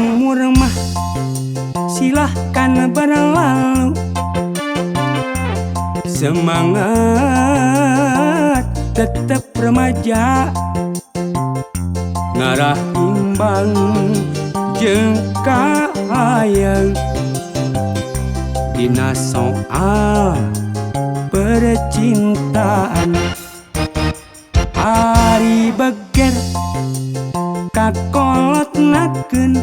Umur mah silahkan berlalu, semangat tetap remaja, ngarah imbang jeung kahayang dina soal percintaan. Ari beger kakolot nakeun,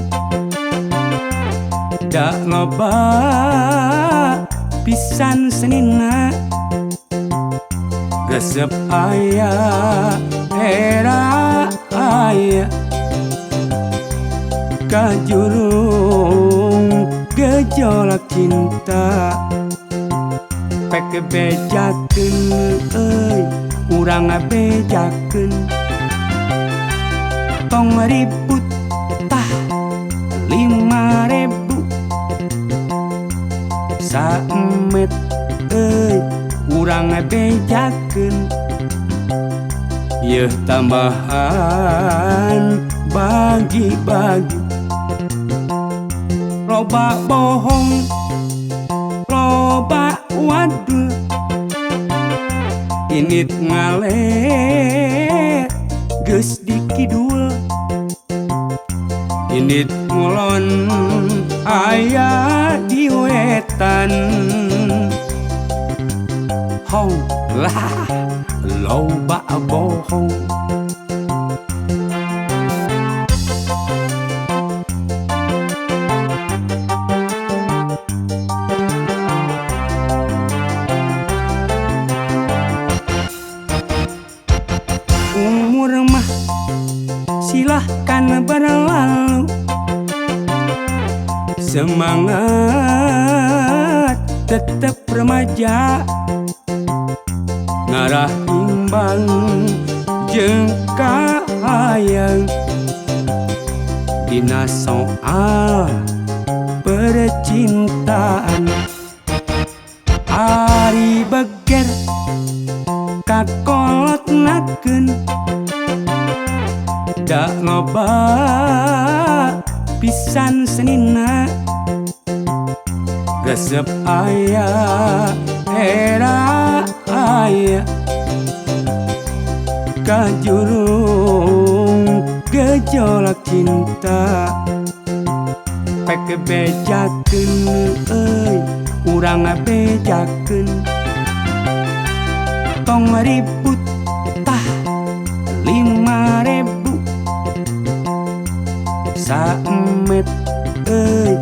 da loba pisan senina, resep aya era aya kajurung gejolak cinta. Pek bejakeun euy urang bejakeun, tong ribut tah 5.000 saemet euy urang bejakeun. Yeuh tambahan bagi-bagi, loba bohong loba wadul, init ngaler geus dikidul, init ngulon aya di wetan. Hong lah loba bohong. Umur mah silahkan berlalu, semangat tetap remaja, ngarah imbang jeung kahayang dina soal percintaan. Ari beger kakolot nakeun, da loba pisan senina, resep aya era aya kajurung gejolak cinta. Pek bejakeun euy urang bejakeun, tong ribut tah 5.000 saemet euy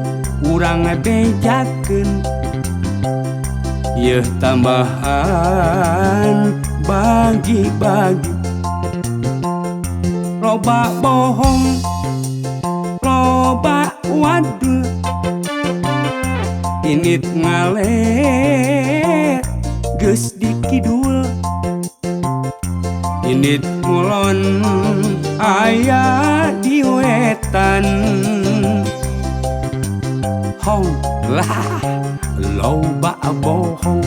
urang bejakeun. Yeuh tambahan bagi-bagi, loba bohong loba wadul, init ngaler geus dikidul, init ngulon aya di wetan. Hong lah loba bohong.